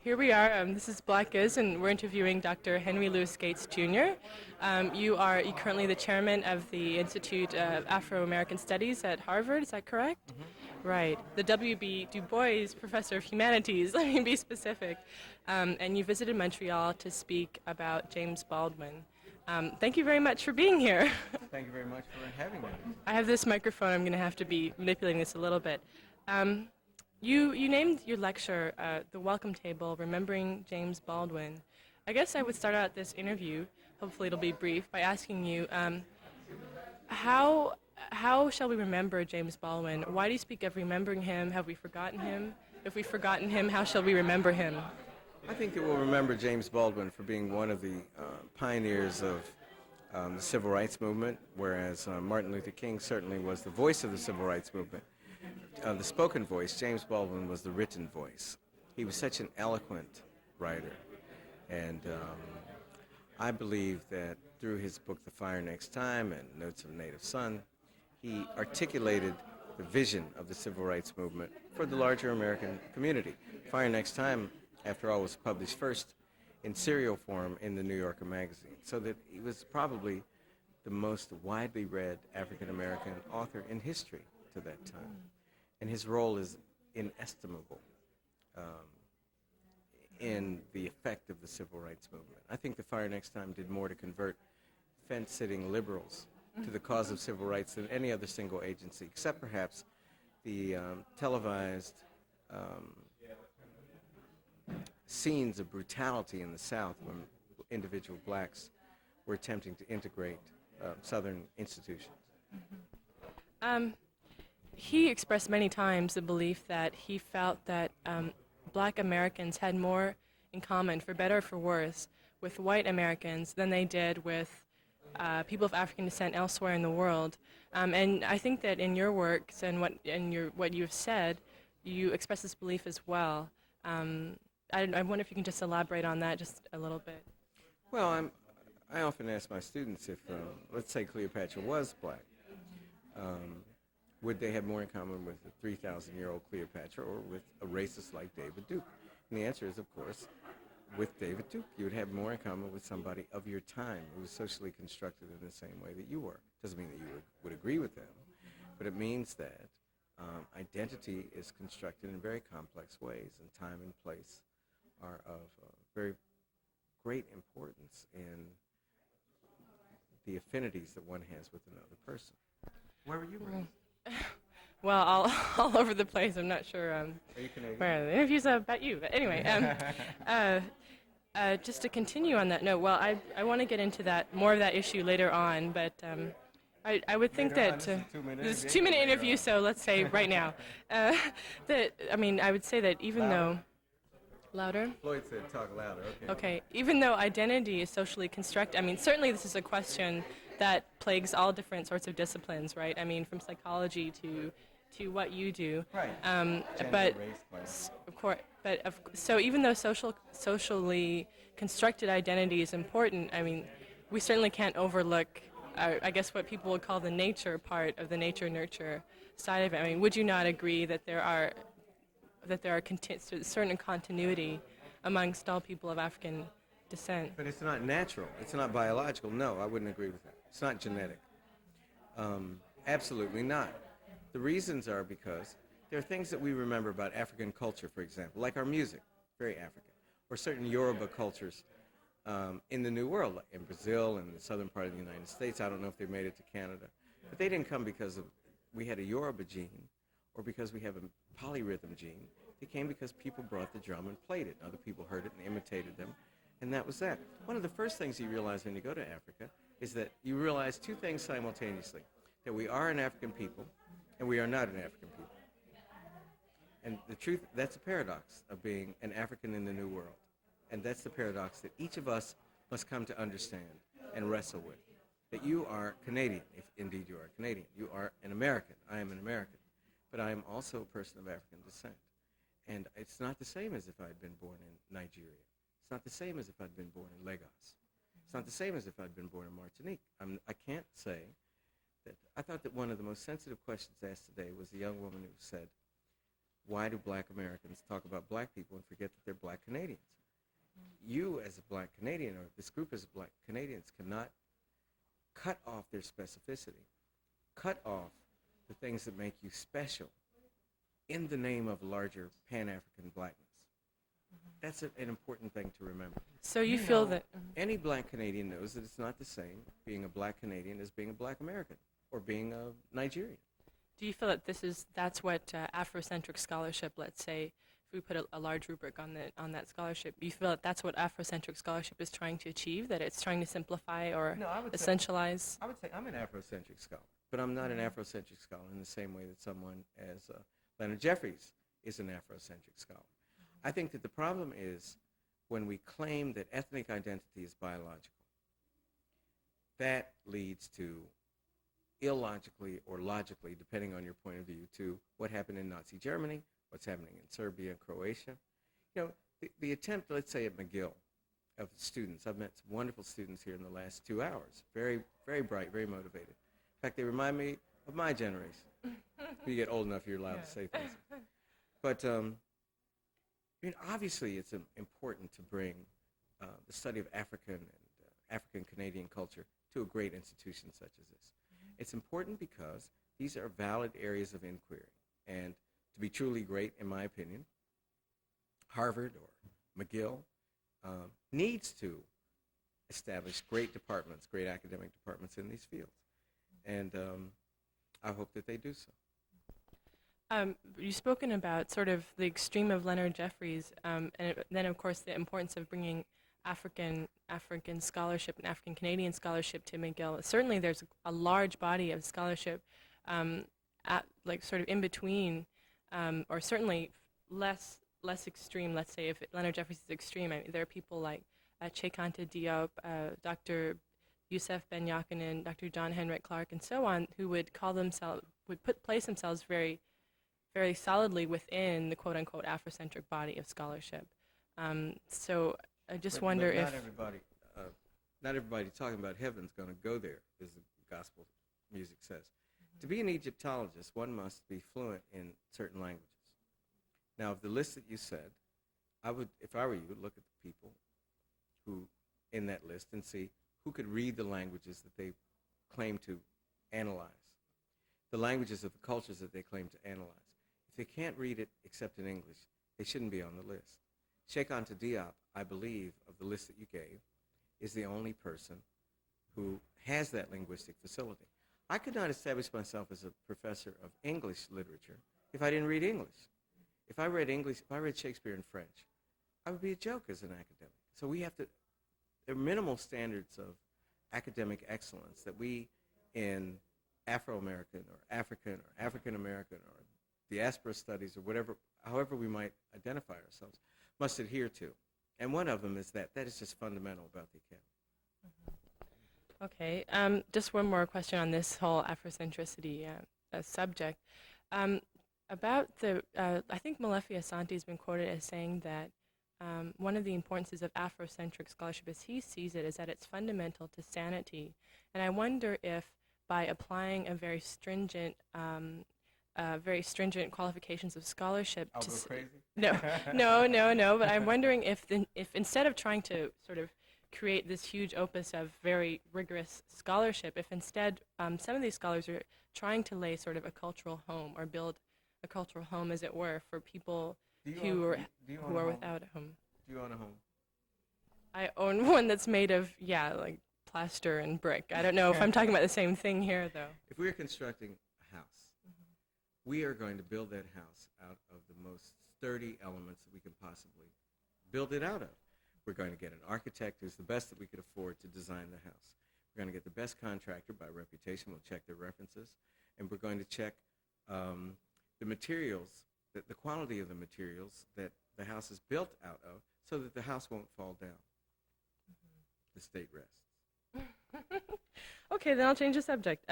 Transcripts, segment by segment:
here we are. This is Black Is, and we're interviewing Dr. Henry Louis Gates, Jr. You are currently the chairman of the Institute of Afro-American Studies at Harvard. Is that correct? Mm-hmm. Right. The W.B. Du Bois Professor of Humanities, let me be specific. And you visited Montreal to speak about James Baldwin. Thank you very much for being here. Thank you very much for having me. I have this microphone. I'm going to have to be manipulating this a little bit. You named your lecture The Welcome Table, Remembering James Baldwin. I guess I would start out this interview, hopefully it'll be brief, by asking you, how shall we remember James Baldwin? Why do you speak of remembering him? Have we forgotten him? If we've forgotten him, how shall we remember him? I think that we'll remember James Baldwin for being one of the pioneers of the Civil Rights Movement, whereas Martin Luther King certainly was the voice of the Civil Rights Movement. The spoken voice, James Baldwin was the written voice. He was such an eloquent writer. And I believe that through his book, The Fire Next Time and Notes of a Native Son, he articulated the vision of the Civil Rights Movement for the larger American community. Fire Next Time, after all, was published first in serial form in the New Yorker magazine, so that he was probably the most widely read African-American author in history to that time. And his role is inestimable in the effect of the Civil Rights Movement. I think The Fire Next Time did more to convert fence-sitting liberals to the cause of civil rights than any other single agency, except perhaps the televised scenes of brutality in the South when individual blacks were attempting to integrate Southern institutions. He expressed many times the belief that he felt that black Americans had more in common, for better or for worse, with white Americans than they did with people of African descent elsewhere in the world. And I think that in your works and what you've said, you express this belief as well. I wonder if you can just elaborate on that just a little bit. Well, I often ask my students if, let's say Cleopatra was black, would they have more in common with a 3,000-year-old Cleopatra or with a racist like David Duke? And the answer is, of course, with David Duke. You would have more in common with somebody of your time who was socially constructed in the same way that you were. Doesn't mean that you would agree with them, but it means that identity is constructed in very complex ways, and time and place are of very great importance in the affinities that one has with another person. Where were you raised? Well, all over the place. I'm not sure Are you Canadian? where the interview's about you. But anyway, just to continue on that note, well, I want to get into more of that issue later on, but I would think that this is a 2-minute interview, so let's say right now. I would say that even though... Louder? Floyd said talk louder, okay. Okay, even though identity is socially constructed, certainly this is a question that plagues all different sorts of disciplines, right? From psychology to what you do. Right. But of course, so even though socially constructed identity is important, we certainly can't overlook, I guess, what people would call the nature part of the nature-nurture side of it. Would you not agree that there are certain continuity amongst all people of African descent? But it's not natural. It's not biological. No, I wouldn't agree with that. It's not genetic. Absolutely not. The reasons are because there are things that we remember about African culture, for example, like our music, very African, or certain Yoruba cultures in the New World, like in Brazil and the southern part of the United States. I don't know if they made it to Canada. But they didn't come because we had a Yoruba gene or because we have a polyrhythm gene. They came because people brought the drum and played it. Other people heard it and imitated them, and that was that. One of the first things you realize when you go to Africa is that you realize two things simultaneously, that we are an African people and we are not an African people. And the truth, that's a paradox of being an African in the New World. And that's the paradox that each of us must come to understand and wrestle with. That you are Canadian, if indeed you are Canadian. You are an American. I am an American. But I am also a person of African descent. And it's not the same as if I'd been born in Nigeria. It's not the same as if I'd been born in Lagos. It's not the same as if I'd been born in Martinique. I can't say that. I thought that one of the most sensitive questions asked today was the young woman who said, why do black Americans talk about black people and forget that they're black Canadians? You as a black Canadian, or this group as black Canadians, cannot cut off their specificity, cut off the things that make you special in the name of larger Pan-African blackness. That's an important thing to remember. So you feel that... Any black Canadian knows that it's not the same being a black Canadian as being a black American or being a Nigerian. Do you feel that that's what Afrocentric scholarship, let's say, if we put a large rubric on that scholarship, you feel that that's what Afrocentric scholarship is trying to achieve, that it's trying to simplify or essentialize? I would say I'm an Afrocentric scholar, but I'm not an Afrocentric scholar in the same way that someone as Leonard Jeffries is an Afrocentric scholar. I think that the problem is when we claim that ethnic identity is biological. That leads to illogically or logically, depending on your point of view, to what happened in Nazi Germany, what's happening in Serbia and Croatia. You know, the attempt, let's say at McGill, of students. I've met some wonderful students here in the last 2 hours. Very, very bright, very motivated. In fact, they remind me of my generation. When you get old enough, you're allowed to say things. But I mean, obviously, it's important to bring the study of African and African Canadian culture to a great institution such as this. It's important because these are valid areas of inquiry. And to be truly great, in my opinion, Harvard or McGill needs to establish great departments, great academic departments in these fields. And I hope that they do so. You've spoken about sort of the extreme of Leonard Jeffries, and then of course the importance of bringing African scholarship and African Canadian scholarship to McGill. Certainly there's a large body of scholarship like sort of in between, or certainly less extreme. Let's say if Leonard Jeffries is extreme, I mean, there are people like Chantal Diop, Dr. Youssef Ben Yakinen, Dr. John Henrik Clark, and so on, who would place themselves very, very solidly within the quote-unquote Afrocentric body of scholarship. So I just wonder if... Not everybody talking about heaven's going to go there, as the gospel music says. To be an Egyptologist, one must be fluent in certain languages. Now, of the list that you said, I would, if I were you, look at the people who in that list and see who could read the languages that they claim to analyze, the languages of the cultures that they claim to analyze. If they can't read it except in English, they shouldn't be on the list. Cheikh Anta Diop, I believe, of the list that you gave, is the only person who has that linguistic facility. I could not establish myself as a professor of English literature if I didn't read English. If I read Shakespeare in French, I would be a joke as an academic. So we have to, there are minimal standards of academic excellence that we in Afro-American or African or African-American or diaspora studies or whatever, however we might identify ourselves, must adhere to. And one of them is that is just fundamental about the academy. Okay, just one more question on this whole Afrocentricity subject. About the, I think Molefi Asante has been quoted as saying that one of the importances of Afrocentric scholarship as he sees it is that it's fundamental to sanity. And I wonder if by applying a very stringent qualifications of scholarship I'll go crazy? No, but I'm wondering if instead of trying to sort of create this huge opus of very rigorous scholarship, if instead some of these scholars are trying to lay sort of a cultural home or build a cultural home, as it were, for people who are without a home. Do you own a home? I own one that's made of, like plaster and brick. I don't know if I'm talking about the same thing here, though. If we're constructing a house, we are going to build that house out of the most sturdy elements that we can possibly build it out of. We're going to get an architect who's the best that we could afford to design the house. We're going to get the best contractor by reputation. We'll check their references. And we're going to check the materials, the quality of the materials that the house is built out of so that the house won't fall down. The state rests. Okay, then I'll change the subject.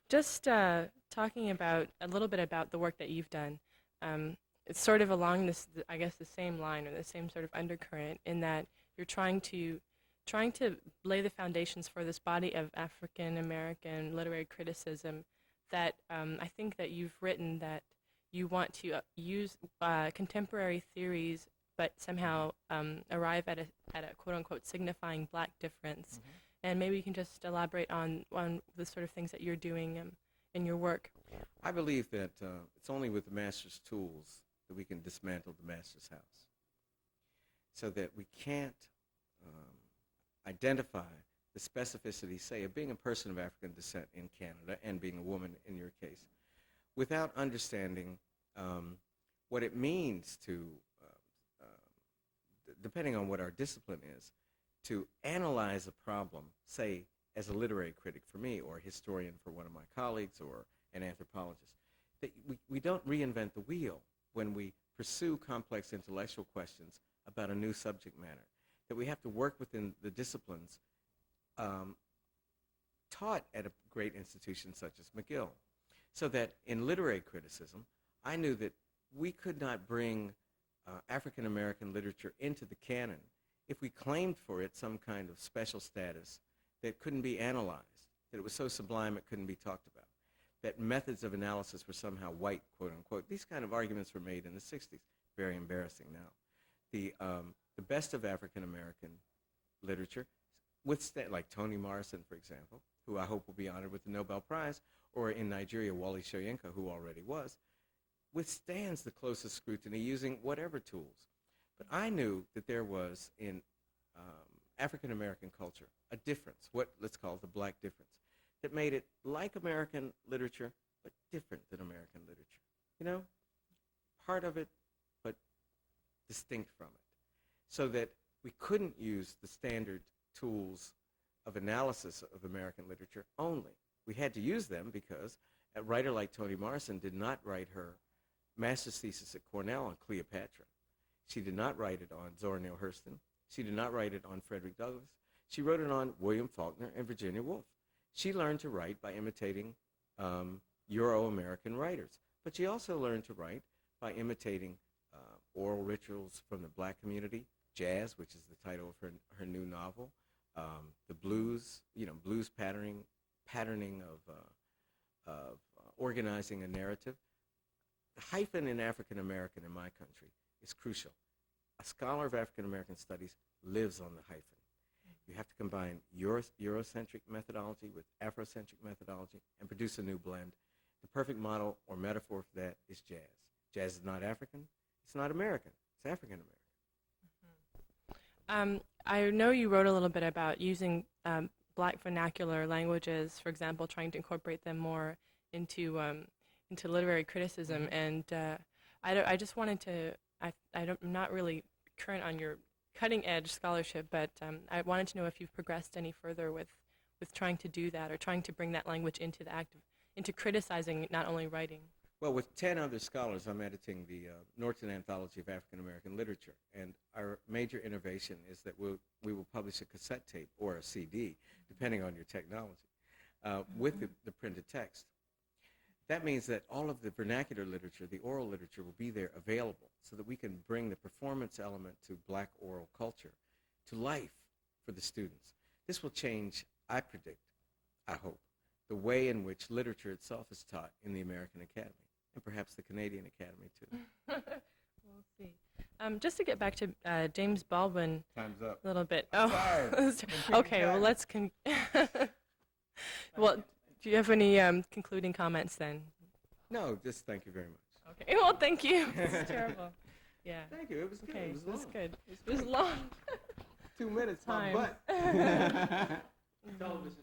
Just talking about a little bit about the work that you've done. It's sort of along this, I guess, the same line or the same sort of undercurrent in that you're trying to lay the foundations for this body of African American literary criticism that I think that you've written that you want to use contemporary theories, but somehow arrive at a quote unquote signifying black difference. And maybe you can just elaborate on the sort of things that you're doing in your work. I believe that it's only with the master's tools that we can dismantle the master's house. So that we can't identify the specificity, say, of being a person of African descent in Canada and being a woman in your case, without understanding what it means to, depending on what our discipline is, to analyze a problem, say, as a literary critic for me, or a historian for one of my colleagues, or an anthropologist. That we don't reinvent the wheel when we pursue complex intellectual questions about a new subject matter. That we have to work within the disciplines taught at a great institution such as McGill. So that in literary criticism, I knew that we could not bring African American literature into the canon if we claimed for it some kind of special status that couldn't be analyzed, that it was so sublime it couldn't be talked about, that methods of analysis were somehow white, quote unquote. These kind of arguments were made in the 60s. Very embarrassing now. The best of African American literature, like Toni Morrison, for example, who I hope will be honored with the Nobel Prize, or in Nigeria, Wole Soyinka, who already was, withstands the closest scrutiny using whatever tools. But I knew that there was in African American culture a difference, what let's call the black difference, that made it like American literature, but different than American literature. You know, part of it, but distinct from it. So that we couldn't use the standard tools of analysis of American literature only. We had to use them because a writer like Toni Morrison did not write her master's thesis at Cornell on Cleopatra. She did not write it on Zora Neale Hurston. She did not write it on Frederick Douglass. She wrote it on William Faulkner and Virginia Woolf. She learned to write by imitating Euro-American writers. But she also learned to write by imitating oral rituals from the black community, jazz, which is the title of her new novel, the blues, blues patterning of organizing a narrative. The hyphen in African American in my country is crucial. A scholar of African American studies lives on the hyphen. You have to combine Eurocentric methodology with Afrocentric methodology and produce a new blend. The perfect model or metaphor for that is jazz. Jazz is not African, it's not American, it's African American. I know you wrote a little bit about using black vernacular languages, for example, trying to incorporate them more into literary criticism, and I just wanted to, I'm not really current on your cutting edge scholarship, but I wanted to know if you've progressed any further with trying to do that, or trying to bring that language into the act of, into criticizing, not only writing. Well, with 10 other scholars, I'm editing the Norton Anthology of African American Literature, and our major innovation is that we will publish a cassette tape or a CD, depending on your technology, with the printed text. That means that all of the vernacular literature, the oral literature, will be there available so that we can bring the performance element to black oral culture to life for the students. This will change, I predict, I hope, the way in which literature itself is taught in the American Academy, and perhaps the Canadian Academy too. We'll see. Just to get back to James Baldwin. Time's up. A little bit. I'm Okay, well, let's well, do you have any concluding comments then? No, just thank you very much. Okay, well, thank you. This is terrible. Yeah. Thank you. It was good. Okay, It was that's long. good. It was long. 2 minutes, Time. my butt. Television.